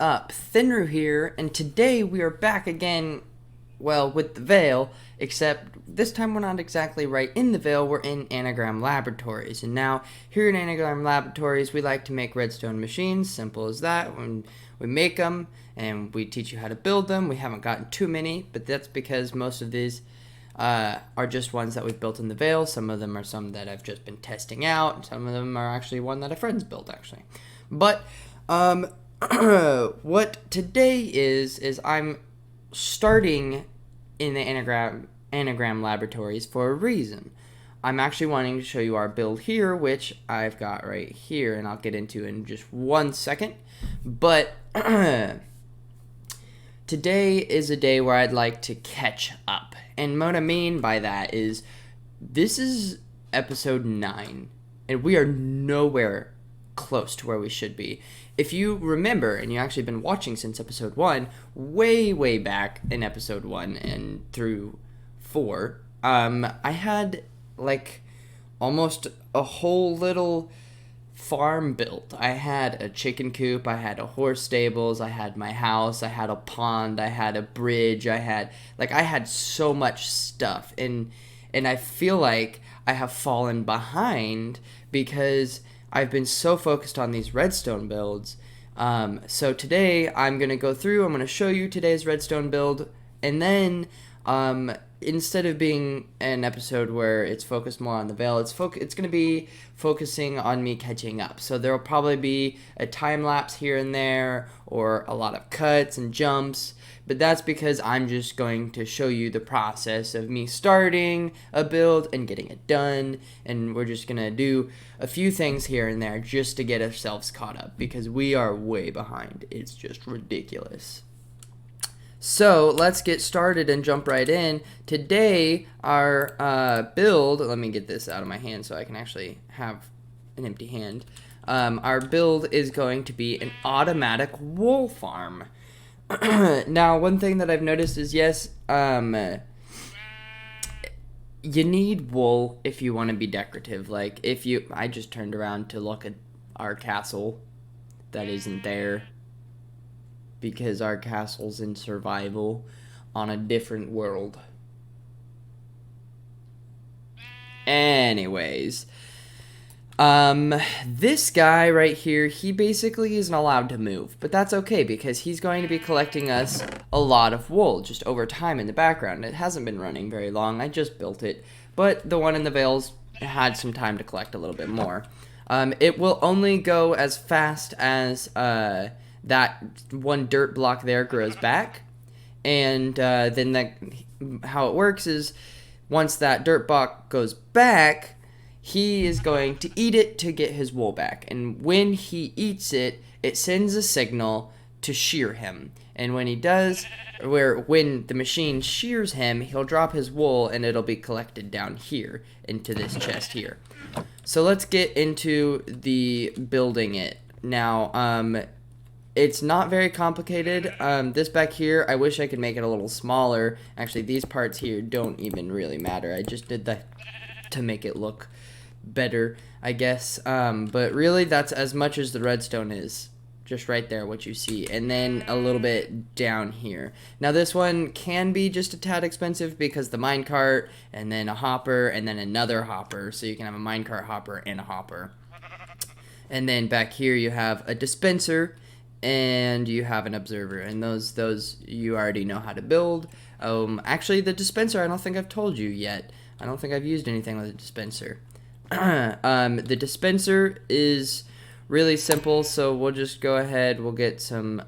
up? Thenru here, and today we are back again, well, with the Vale, except this time we're not exactly right in the Vale, we're in Anagram Laboratories. And now, here in Anagram Laboratories, we like to make redstone machines, simple as that. When we make them, and we teach you how to build them. We haven't gotten too many, but that's because most of these are just ones that we've built in the Vale. Some of them are some that I've just been testing out. Some of them are actually one that a friend's built, actually. But, what today is I'm starting in the anagram laboratories for a reason. I'm actually wanting to show you our build here, which I've got right here, and I'll get into in just 1 second. But today is a day where I'd like to catch up. And what I mean by that is this is episode 9, and we are nowhere close to where we should be. If you remember, and you've actually been watching since episode 1, way back in episode 1 and through 4, I had like almost a whole little farm built. I had a chicken coop, I had a horse stables, I had my house, I had a pond, I had a bridge, I had so much stuff, and I feel like I have fallen behind because I've been so focused on these redstone builds. So today I'm going to go through, I'm going to show you today's redstone build, and then instead of being an episode where it's focused more on the Vale, it's going to be focusing on me catching up. So there will probably be a time lapse here and there, or a lot of cuts and jumps, but that's because I'm just going to show you the process of me starting a build and getting it done, and we're just going to do a few things here and there just to get ourselves caught up, because we are way behind. It's just ridiculous. So let's get started and jump right in. Today, our build, let me get this out of my hand so I can actually have an empty hand. Our build is going to be an automatic wool farm. Now, one thing that I've noticed is, yes, you need wool if you want to be decorative. Like, I just turned around to look at our castle that isn't there, because our castle's in survival on a different world. Anyways, this guy right here, he basically isn't allowed to move, but that's okay because he's going to be collecting us a lot of wool just over time in the background. It hasn't been running very long, I just built it, but the one in the Vales had some time to collect a little bit more. It will only go as fast as that one dirt block there grows back, and then how it works is once that dirt block goes back, he is going to eat it to get his wool back, and when he eats it, it sends a signal to shear him, and when he does, when the machine shears him, he'll drop his wool and it'll be collected down here into this chest here. So let's get into the building it now. It's not very complicated. This back here, I wish I could make it a little smaller. Actually, these parts here don't even really matter. I just did that to make it look better, I guess. But really, that's as much as the redstone is. Just right there, what you see. And then a little bit down here. Now, this one can be just a tad expensive because the minecart, and then a hopper, and then another hopper. So you can have a minecart hopper and a hopper. And then back here, you have a dispenser, and you have an observer, and those you already know how to build. Actually, the dispenser, I don't think I've told you yet. I don't think I've used anything with a dispenser. The dispenser is really simple, so we'll just go ahead, we'll get some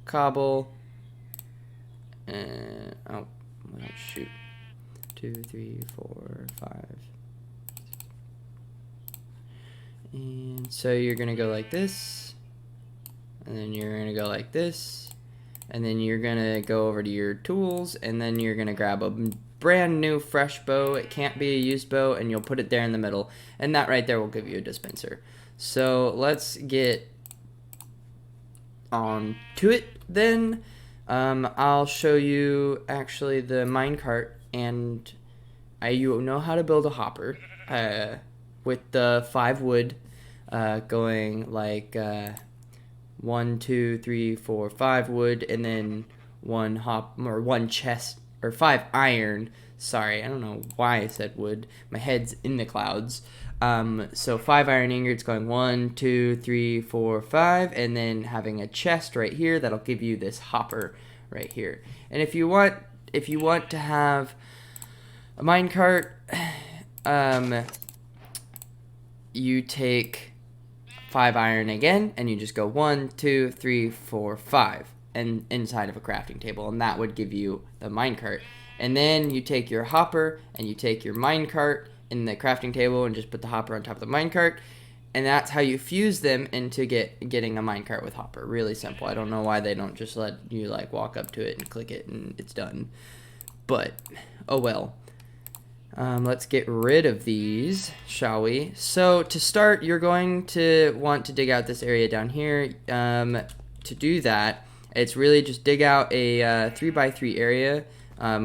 cobble, and oh shoot, 2, 3, 4, 5, and so you're gonna go like this, and then you're going to go like this, and then you're going to go over to your tools, and then you're going to grab a brand new fresh bow. It can't be a used bow, and you'll put it there in the middle, and that right there will give you a dispenser. So let's get on to it then. I'll show you actually the minecart, and you know how to build a hopper with the 5 wood going like 1, 2, 3, 4, 5 wood, and then 1 chest, or 5 iron. Sorry, I don't know why I said wood. My head's in the clouds. So 5 iron ingots going 1, 2, 3, 4, 5, and then having a chest right here that'll give you this hopper right here. And if you want to have a minecart, you take 5 iron again, and you just go 1, 2, 3, 4, 5, and inside of a crafting table, and that would give you the minecart. And then you take your hopper and you take your minecart in the crafting table and just put the hopper on top of the minecart, and that's how you fuse them into getting a minecart with hopper. Really simple. I don't know why they don't just let you like walk up to it and click it and it's done, but oh well. Let's get rid of these, shall we? So to start, you're going to want to dig out this area down here. To do that, it's really just dig out a 3x3 area,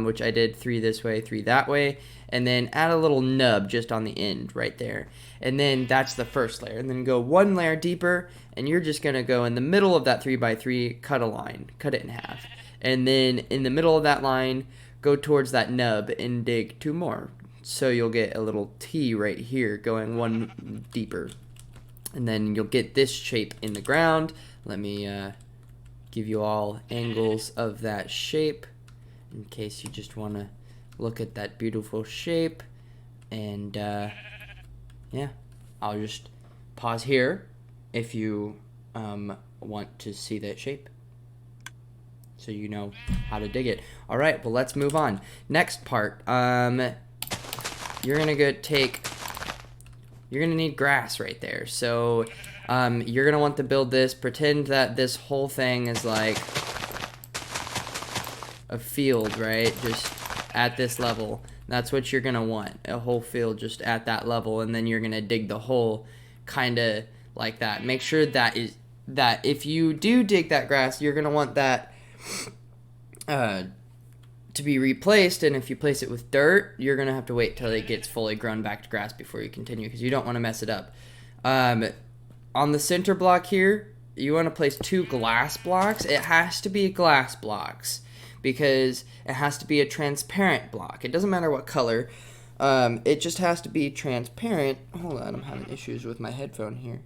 which I did 3 this way, 3 that way, and then add a little nub just on the end right there. And then that's the first layer. And then go 1 layer deeper, and you're just going to go in the middle of that 3x3, cut a line, cut it in half. And then in the middle of that line, go towards that nub and dig 2 more. So you'll get a little T right here going 1 deeper. And then you'll get this shape in the ground. Let me give you all angles of that shape in case you just want to look at that beautiful shape. And yeah, I'll just pause here if you want to see that shape, so you know how to dig it. All right, well, let's move on. Next part, you're gonna need grass right there. So you're gonna want to build this. Pretend that this whole thing is like a field, right? Just at this level. That's what you're gonna want, a whole field just at that level, and then you're gonna dig the hole kind of like that. Make sure that if you do dig that grass, you're gonna want that to be replaced, and if you place it with dirt, you're gonna have to wait till it gets fully grown back to grass before you continue, because you don't want to mess it up. On the center block here, you want to place 2 glass blocks. It has to be glass blocks because it has to be a transparent block. It doesn't matter what color. It just has to be transparent. Hold on, I'm having issues with my headphone here.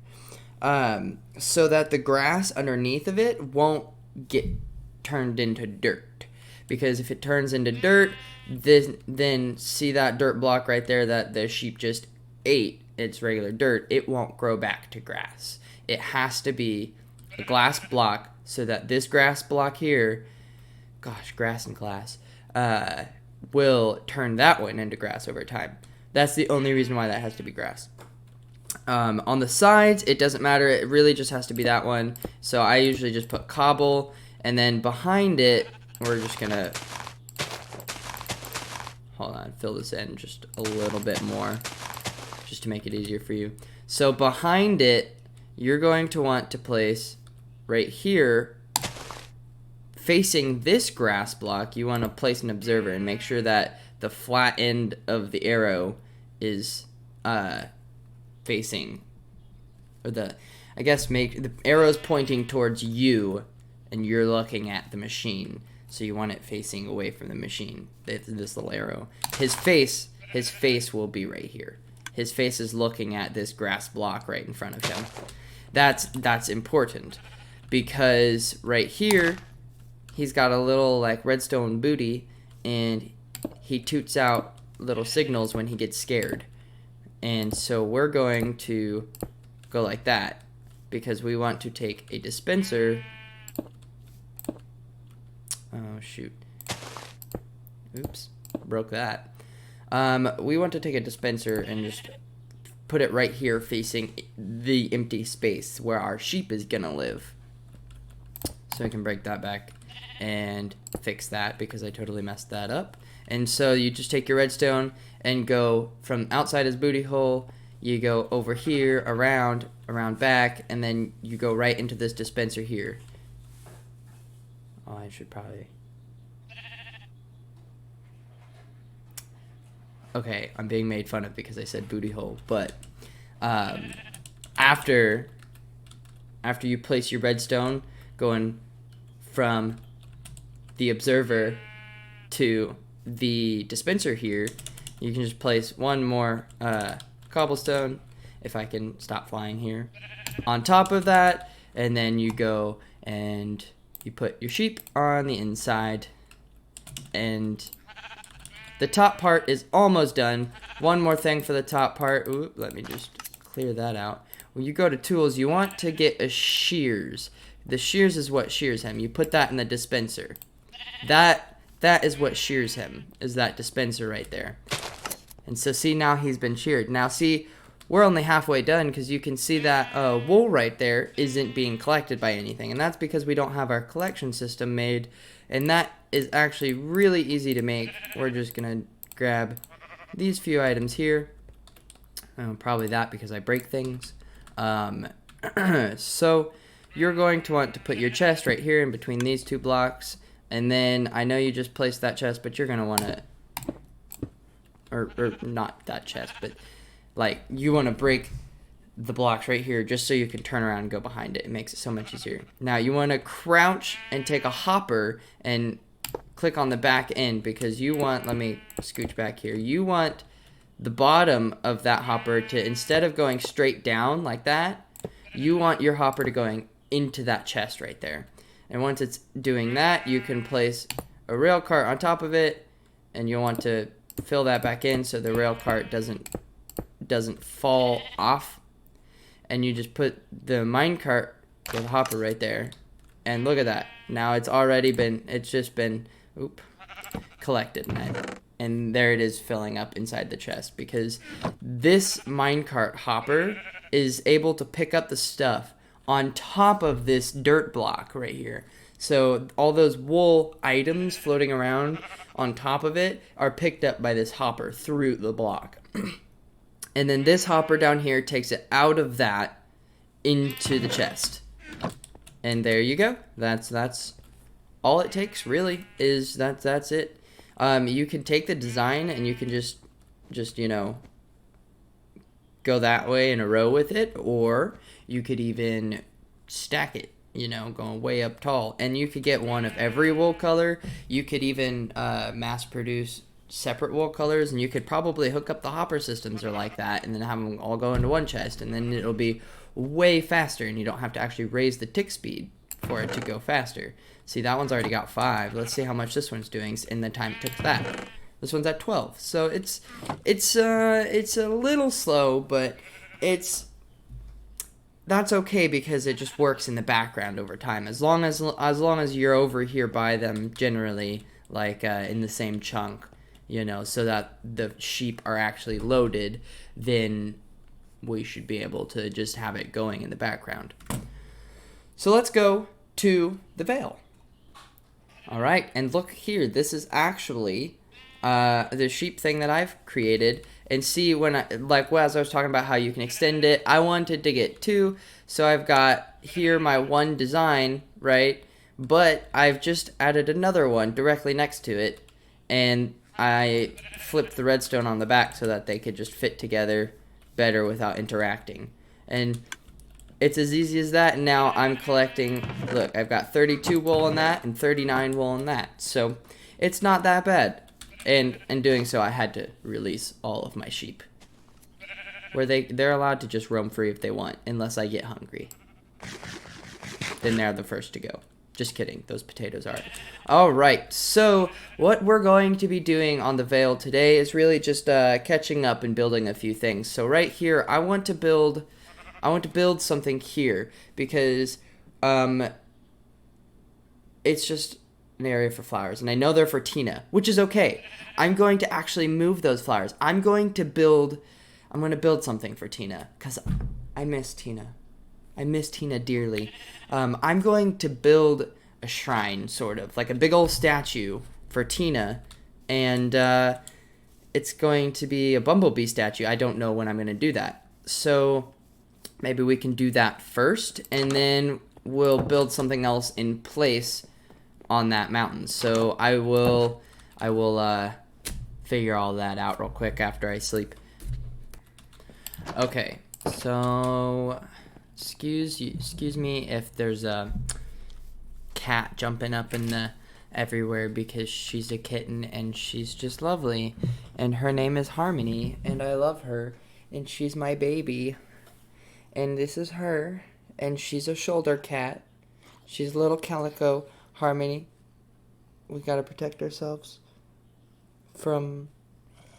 So that the grass underneath of it won't get turned into dirt. Because if it turns into dirt, then see that dirt block right there that the sheep just ate, it's regular dirt, it won't grow back to grass. It has to be a glass block so that this grass block here, gosh, grass and glass, will turn that one into grass over time. That's the only reason why that has to be grass. On the sides, it doesn't matter. It really just has to be that one. So I usually just put cobble, and then behind it, we're just gonna, hold on, fill this in just a little bit more, just to make it easier for you. So behind it, you're going to want to place right here, facing this grass block, you want to place an observer and make sure that the flat end of the arrow is facing, or make the arrow's pointing towards you, and you're looking at the machine. So you want it facing away from the machine, this little arrow. His face will be right here. His face is looking at this grass block right in front of him. That's important, because right here, he's got a little like redstone booty, and he toots out little signals when he gets scared. And so we're going to go like that, because we want to take a dispenser. Oh, shoot. Oops. Broke that. We want to take a dispenser and just put it right here facing the empty space where our sheep is gonna live. So I can break that back and fix that because I totally messed that up. And so you just take your redstone and go from outside his booty hole, you go over here, around back, and then you go right into this dispenser here. Oh, I should probably... Okay, I'm being made fun of because I said booty hole, but after after you place your redstone, going from the observer to the dispenser here, you can just place one more cobblestone, if I can stop flying here, on top of that, and then you go and you put your sheep on the inside, and the top part is almost done. One more thing for the top part. Ooh, let me just clear that out. When you go to tools, you want to get a shears. The shears is what shears him. You put that in the dispenser. That is what shears him, is that dispenser right there. And so see, now he's been sheared. Now see, we're only halfway done because you can see that wool right there isn't being collected by anything. And that's because we don't have our collection system made. And that is actually really easy to make. We're just going to grab these few items here. Probably that because I break things. So you're going to want to put your chest right here in between these two blocks. And then I know you just placed that chest, but you're going to want to, or not that chest, but like you want to break the blocks right here just so you can turn around and go behind it. It makes it so much easier. Now you want to crouch and take a hopper and click on the back end because you want, let me scooch back here, you want the bottom of that hopper to, instead of going straight down like that, you want your hopper to going into that chest right there. And once it's doing that, you can place a rail cart on top of it, and you'll want to fill that back in so the rail cart doesn't fall off. And you just put the mine cart with a hopper right there, and look at that. Now it's already been, it's just been collected, and there it is filling up inside the chest, because this minecart hopper is able to pick up the stuff on top of this dirt block right here. So all those wool items floating around on top of it are picked up by this hopper through the block. And then this hopper down here takes it out of that into the chest. And there you go. That's all it takes, really, is that's it. You can take the design and you can just you know, go that way in a row with it, or you could even stack it, you know, going way up tall. And you could get one of every wool color. You could even mass produce separate wool colors, and you could probably hook up the hopper systems or like that, and then have them all go into one chest, and then it'll be way faster, and you don't have to actually raise the tick speed for it to go faster. See, that one's already got 5. Let's see how much this one's doing in the time it took that. This one's at 12. So it's a little slow, but that's okay because it just works in the background over time. As long as you're over here by them, generally, like in the same chunk, you know, so that the sheep are actually loaded, then we should be able to just have it going in the background. So let's go to the Vale. All right, and look here. This is actually the sheep thing that I've created. And see, when as I was talking about how you can extend it, I wanted to get 2, so I've got here my one design, right? But I've just added another one directly next to it, and I flipped the redstone on the back so that they could just fit together better without interacting. And it's as easy as that. And now I'm collecting, look, I've got 32 wool in that and 39 wool in that. So it's not that bad. And in doing so, I had to release all of my sheep, where they're allowed to just roam free if they want, unless I get hungry. Then they're the first to go. Just kidding, those potatoes are. All right, so what we're going to be doing on the Vale today is really just catching up and building a few things. So right here, I want to build something here because it's just an area for flowers, and I know they're for Tina, which is okay. I'm going to actually move those flowers. I'm going to build something for Tina because I miss Tina. I miss Tina dearly. I'm going to build a shrine, sort of like a big old statue for Tina, and it's going to be a bumblebee statue. I don't know when I'm going to do that, so maybe we can do that first, and then we'll build something else in place on that mountain. So I will figure all that out real quick after I sleep. Okay, so Excuse me if there's a cat jumping up in the everywhere because she's a kitten and she's just lovely. And her name is Harmony and I love her and she's my baby. And this is her and she's a shoulder cat. She's a little calico. Harmony, we gotta protect ourselves from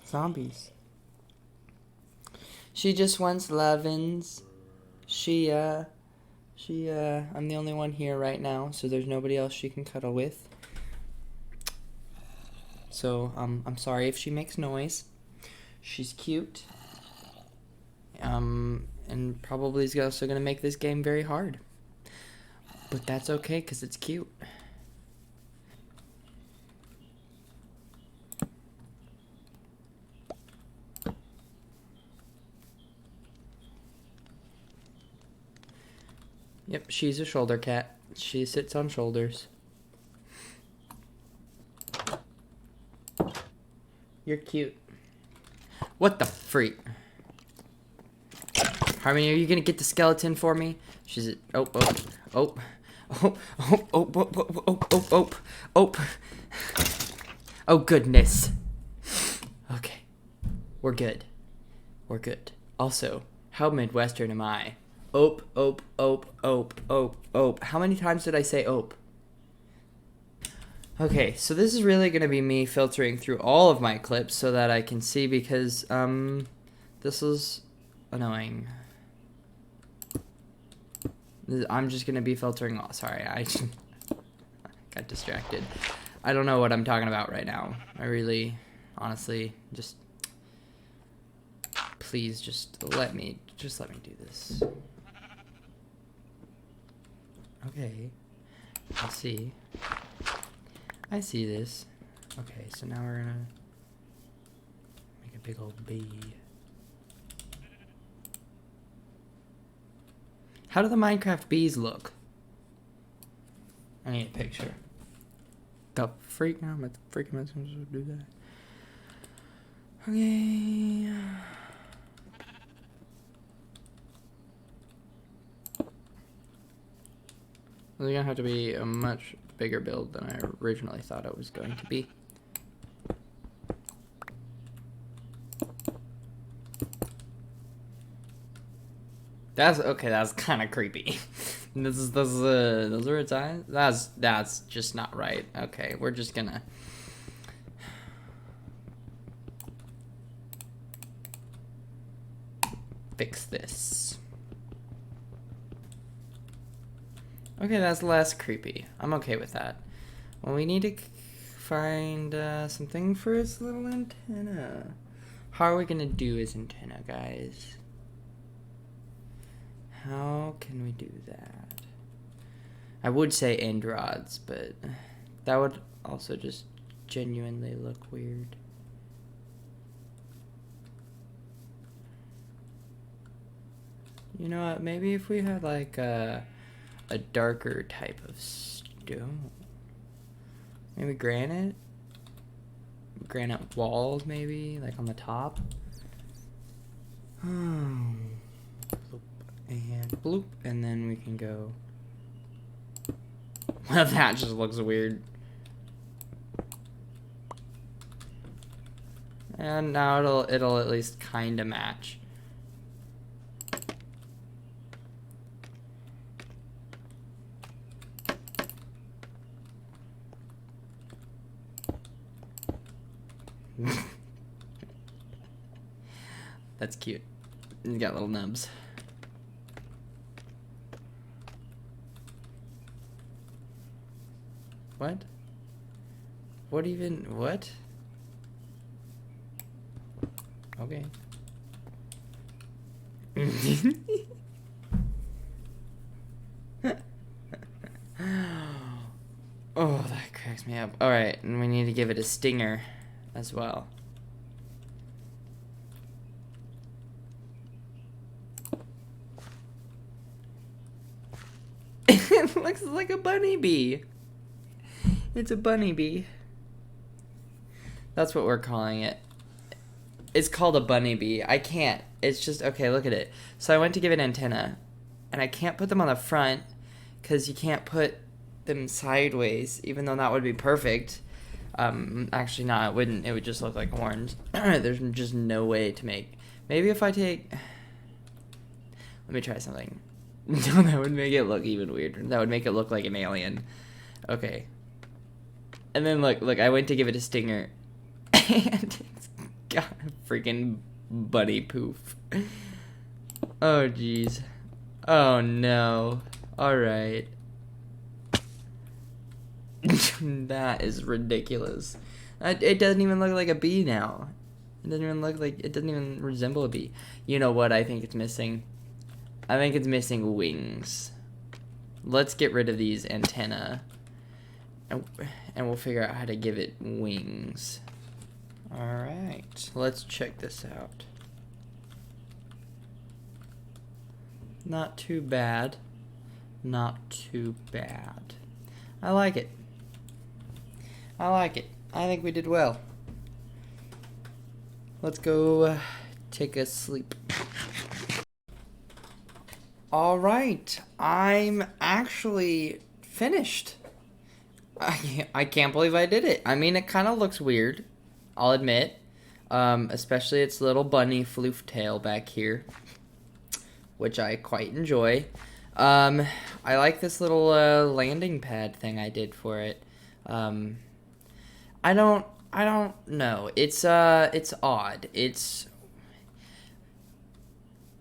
zombies. She just wants lovin's. I'm the only one here right now, so there's nobody else she can cuddle with. So, I'm sorry if she makes noise. She's cute. And probably is also gonna make this game very hard. But that's okay, because it's cute. Yep, she's a shoulder cat. She sits on shoulders. You're cute. What the freak? Harmony, are you gonna get the skeleton for me? She's oh. Oh goodness. Okay. We're good. We're good. Also, how Midwestern am I? How many times did I say ope? Okay, so this is really going to be me filtering through all of my clips so that I can see because, this is annoying. I'm just going to be filtering all. Sorry, I got distracted. I don't know what I'm talking about right now. I really, honestly, just, please just let me do this. Okay, I see this. Okay, so now we're gonna make a big old bee. How do the Minecraft bees look? I need a picture. The freak now? I'm freaking not supposed to do that. Okay. It's gonna have to be a much bigger build than I originally thought it was going to be. That's okay. That's kind of creepy. Those are its eyes. That's just not right. Okay, we're just gonna. Fix this. Okay, that's less creepy. I'm okay with that. Well, we need to find something for its little antenna. How are we gonna do his antenna, guys? How can we do that? I would say end rods, but that would also just genuinely look weird. You know what? Maybe if we had like a darker type of stone. Maybe granite? Granite walls, maybe? Like on the top? Bloop and bloop. And then we can go... Well, that just looks weird. And now it'll at least kind of match. That's cute. He's got little nubs. What? What even? What? Okay. Oh, that cracks me up. Alright, and we need to give it a stinger as well. It looks like a bunny bee. It's a bunny bee. That's what we're calling it. It's called a bunny bee. I can't. It's just, okay, look at it. So I went to give it an antenna. And I can't put them on the front because you can't put them sideways, even though that would be perfect. Actually, no, it wouldn't. It would just look like horns. There's just no way to make. Maybe if I take. Let me try something. No, that would make it look even weirder. That would make it look like an alien. Okay. And then look, I went to give it a stinger, and it's got a freaking bunny poof. Oh jeez. Oh no. All right. That is ridiculous. It doesn't even look like a bee now. It doesn't even look like. It doesn't even resemble a bee. You know what I think it's missing? I think it's missing wings. Let's get rid of these antennae. And we'll figure out how to give it wings. Alright. Let's check this out. Not too bad. Not too bad. I like it. I like it. I think we did well. Let's go take a sleep. Alright. I'm actually finished. I can't believe I did it. I mean, it kind of looks weird, I'll admit. Especially its little bunny floof tail back here, which I quite enjoy. I like this little landing pad thing I did for it. I don't know. It's odd. It's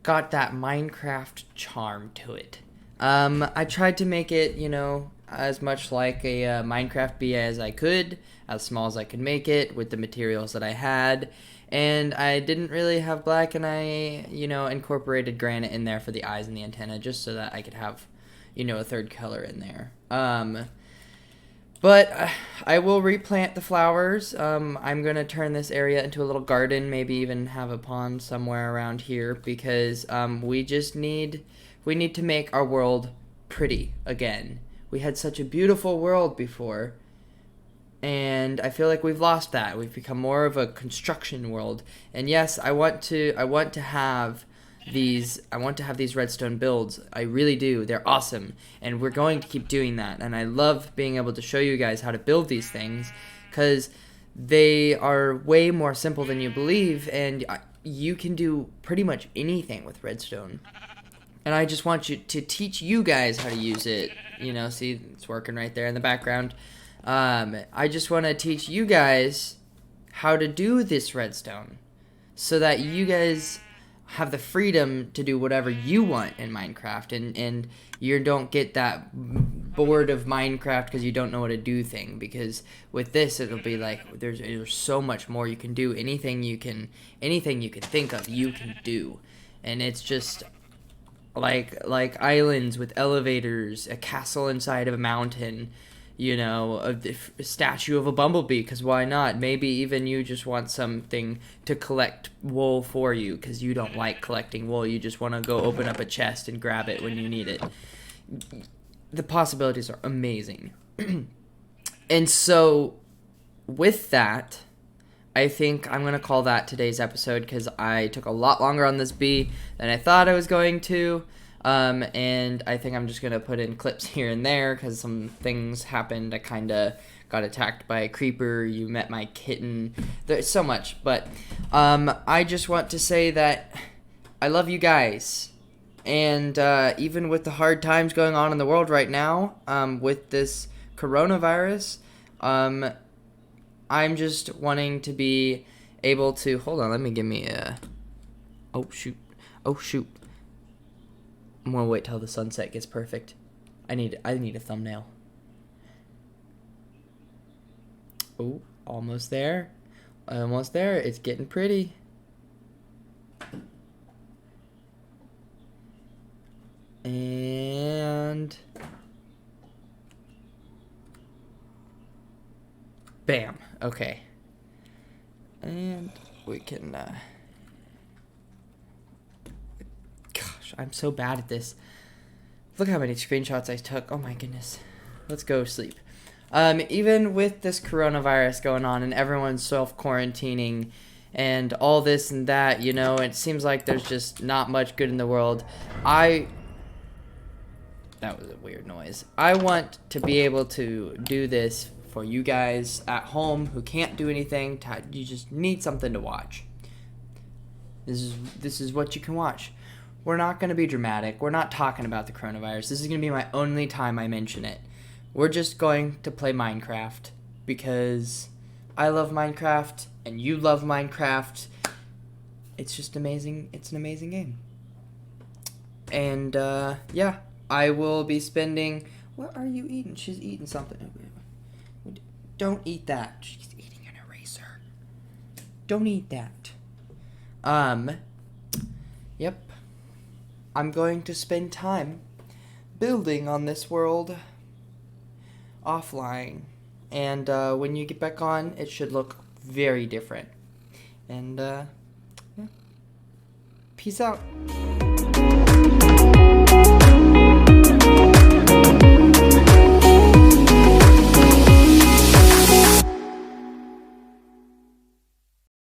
got that Minecraft charm to it. I tried to make it, you know, as much like a Minecraft bee as I could, as small as I could make it with the materials that I had. And I didn't really have black, and I, you know, incorporated granite in there for the eyes and the antenna just so that I could have, you know, a third color in there. But I will replant the flowers. I'm going to turn this area into a little garden, maybe even have a pond somewhere around here, because we need to make our world pretty again. We had such a beautiful world before, and I feel like we've lost that. We've become more of a construction world. And yes, I want to have these redstone builds. I really do. They're awesome, and we're going to keep doing that. And I love being able to show you guys how to build these things, because they are way more simple than you believe, and you can do pretty much anything with redstone. And I just want you to teach you guys how to use it. You know, see, it's working right there in the background. I just want to teach you guys how to do this redstone, so that you guys have the freedom to do whatever you want in Minecraft, and you don't get that bored of Minecraft because you don't know what to do thing. Because with this, it'll be like there's so much more you can do. Anything you can think of, you can do. And it's just like islands with elevators, a castle inside of a mountain, you know, a statue of a bumblebee, because why not? Maybe even you just want something to collect wool for you because you don't like collecting wool. You just want to go open up a chest and grab it when you need it. The possibilities are amazing. And so with that, I think I'm going to call that today's episode, because I took a lot longer on this bee than I thought I was going to. And I think I'm just going to put in clips here and there because some things happened. I kind of got attacked by a creeper. You met my kitten. There's so much. But I just want to say that I love you guys. And even with the hard times going on in the world right now, with this coronavirus, I'm just wanting to be able to... Hold on, let me give me a... Oh, shoot. I'm going to wait till the sunset gets perfect. I need a thumbnail. Oh, almost there. Almost there. It's getting pretty. And... bam. Okay. And we can, gosh, I'm so bad at this. Look how many screenshots I took. Oh my goodness. Let's go sleep. Even with this coronavirus going on and everyone's self-quarantining and all this and that, you know, it seems like there's just not much good in the world. I That was a weird noise. I want to be able to do this for you guys at home who can't do anything. You just need something to watch. This is what you can watch. We're not going to be dramatic. We're not talking about the coronavirus. This is going to be my only time I mention it. We're just going to play Minecraft because I love Minecraft and you love Minecraft. It's just amazing. It's an amazing game. And yeah, I will be spending. What are you eating? She's eating something. Don't eat that. She's eating an eraser. Don't eat that. Yep. I'm going to spend time building on this world offline. And when you get back on, it should look very different. And yeah. Peace out.